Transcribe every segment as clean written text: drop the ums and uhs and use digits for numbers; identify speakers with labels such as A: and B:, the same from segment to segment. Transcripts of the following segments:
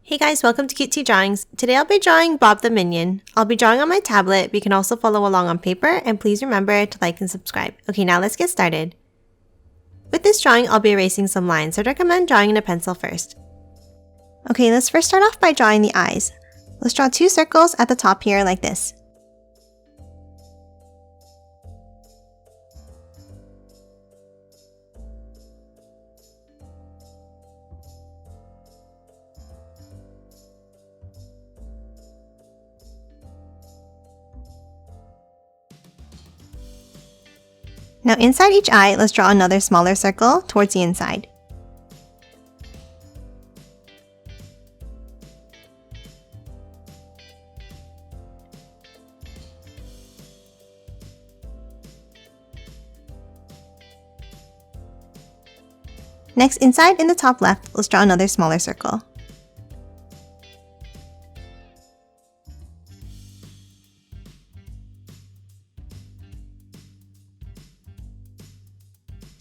A: Hey guys, welcome to Cutesy Drawings. Today I'll be drawing Bob the Minion. I'll be drawing on my tablet, but you can also follow along on paper, and please remember to like and subscribe. Okay, now let's get started. With this drawing, I'll be erasing some lines, so I'd recommend drawing in a pencil first. Okay, let's first start off by drawing the eyes. Let's draw two circles at the top here like this. Now inside each eye, let's draw another smaller circle towards the inside. Next, inside in the top left, let's draw another smaller circle.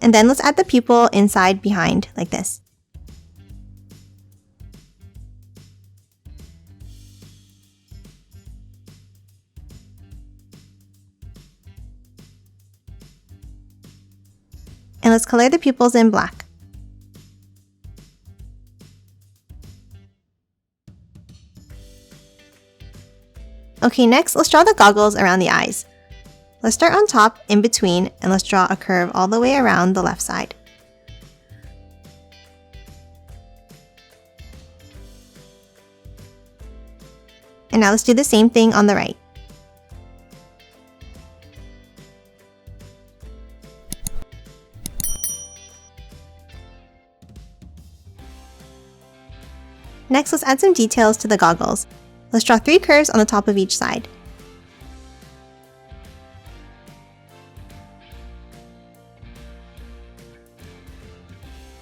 A: And then let's add the pupil inside behind, like this. And let's color the pupils in black. Okay, next let's draw the goggles around the eyes. Let's start on top, in between, and let's draw a curve all the way around the left side. And now let's do the same thing on the right. Next, let's add some details to the goggles. Let's draw 3 curves on the top of each side.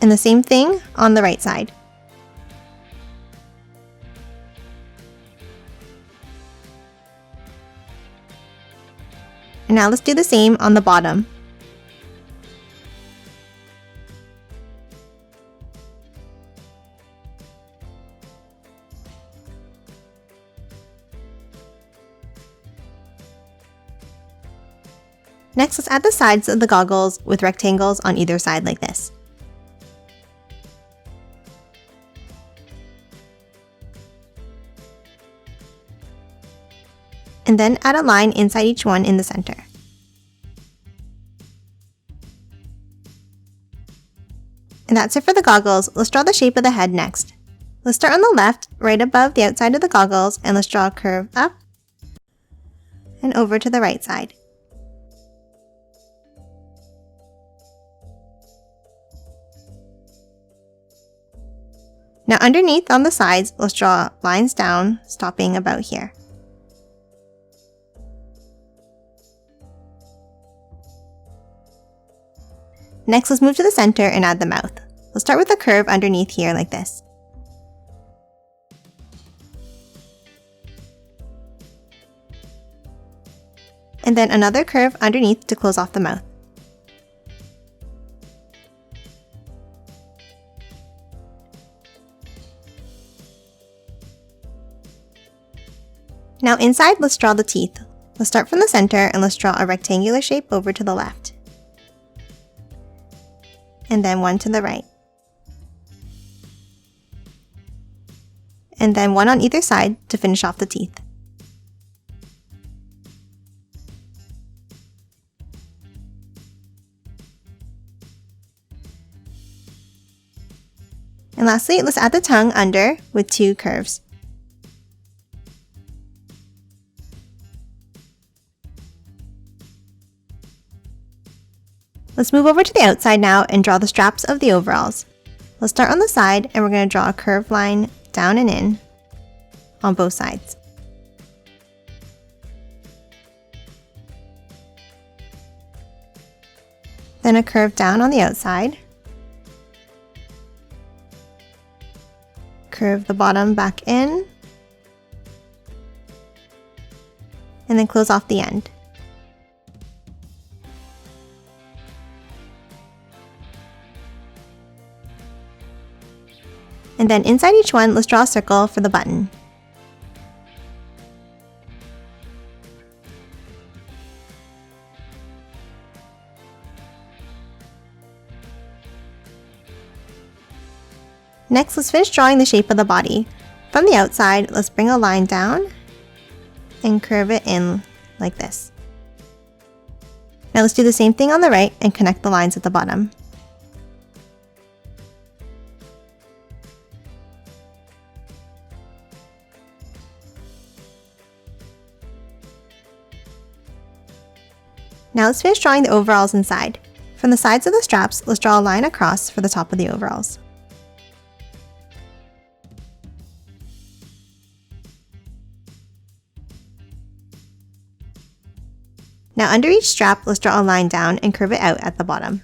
A: And the same thing on the right side. And now let's do the same on the bottom. Next, let's add the sides of the goggles with rectangles on either side like this. And then add a line inside each one in the center. And that's it for the goggles. Let's draw the shape of the head next. Let's start on the left, right above the outside of the goggles, and let's draw a curve up and over to the right side. Now underneath on the sides, let's draw lines down, stopping about here. Next, let's move to the center and add the mouth. Let's start with a curve underneath here like this. And then another curve underneath to close off the mouth. Now inside, let's draw the teeth. Let's start from the center and let's draw a rectangular shape over to the left. And then one to the right. And then one on either side to finish off the teeth. And lastly, let's add the tongue under with 2 curves. Let's move over to the outside now and draw the straps of the overalls. Let's start on the side and we're going to draw a curved line down and in on both sides. Then a curve down on the outside. Curve the bottom back in. And then close off the end. And then inside each one, let's draw a circle for the button. Next, let's finish drawing the shape of the body. From the outside, let's bring a line down and curve it in like this. Now let's do the same thing on the right and connect the lines at the bottom. Now let's finish drawing the overalls inside. From the sides of the straps, let's draw a line across for the top of the overalls. Now under each strap, let's draw a line down and curve it out at the bottom.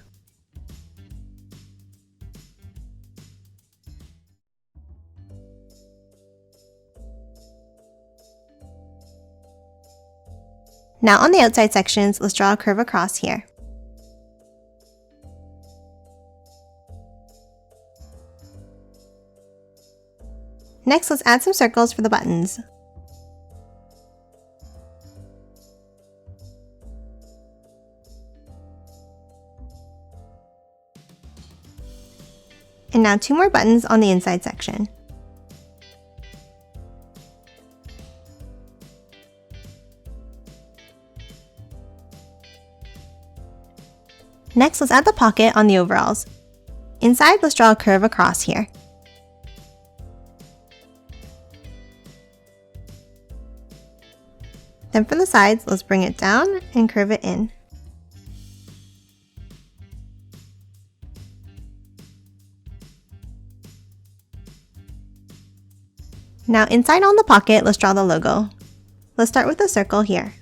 A: Now on the outside sections, let's draw a curve across here. Next, let's add some circles for the buttons. And now 2 more buttons on the inside section. Next, let's add the pocket on the overalls. Inside, let's draw a curve across here. Then from the sides, let's bring it down and curve it in. Now inside on the pocket, let's draw the logo. Let's start with a circle here.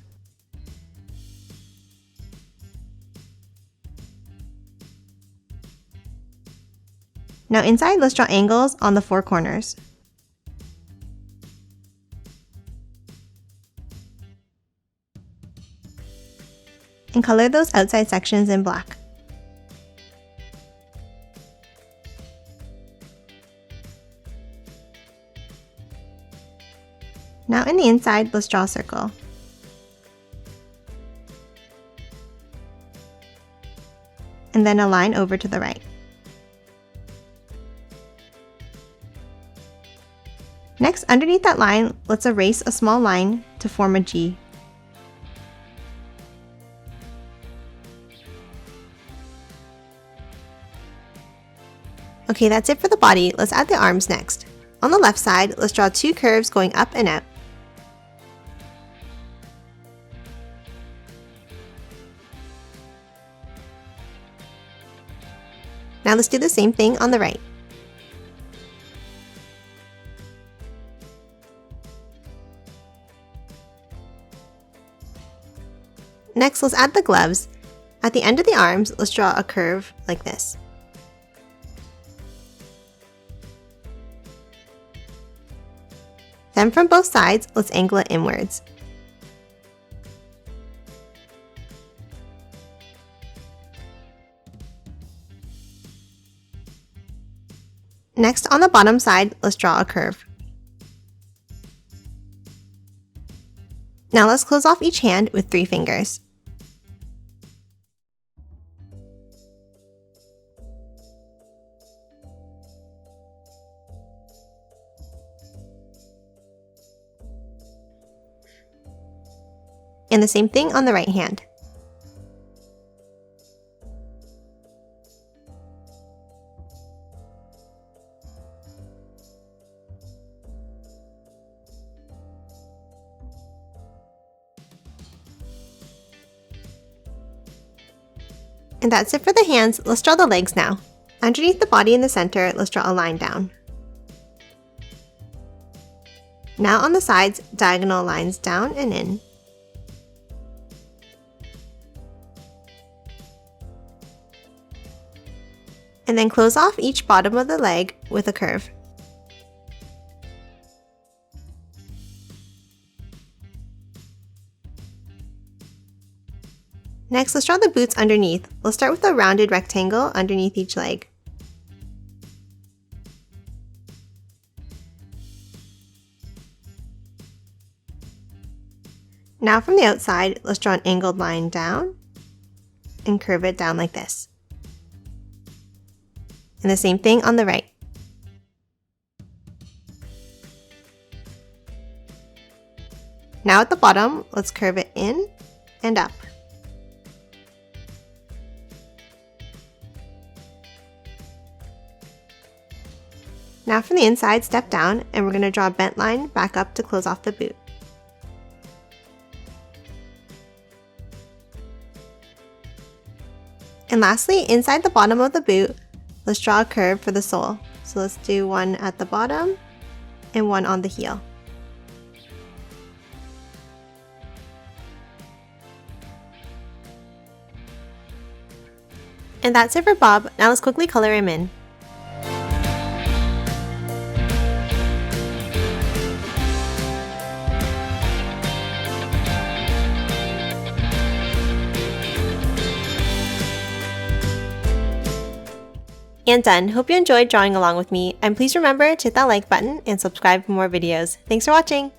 A: Now inside, let's draw angles on the 4 corners. And color those outside sections in black. Now in the inside, let's draw a circle. And then a line over to the right. Next, underneath that line, let's erase a small line to form a G. Okay, that's it for the body. Let's add the arms next. On the left side, let's draw 2 curves going up and out. Now let's do the same thing on the right. Next, let's add the gloves. At the end of the arms, let's draw a curve like this. Then from both sides, let's angle it inwards. Next, on the bottom side, let's draw a curve. Now let's close off each hand with 3 fingers. And the same thing on the right hand. And that's it for the hands. Let's draw the legs now. Underneath the body in the center, let's draw a line down. Now on the sides, diagonal lines down and in. And then close off each bottom of the leg with a curve. Next, let's draw the boots underneath. We'll start with a rounded rectangle underneath each leg. Now from the outside, let's draw an angled line down and curve it down like this. And the same thing on the right. Now at the bottom, let's curve it in and up. Now from the inside, step down, and we're going to draw a bent line back up to close off the boot. And lastly, inside the bottom of the boot, let's draw a curve for the sole. So let's do one at the bottom and one on the heel. And that's it for Bob. Now let's quickly color him in. And done. Hope you enjoyed drawing along with me, and please remember to hit that like button and subscribe for more videos. Thanks for watching!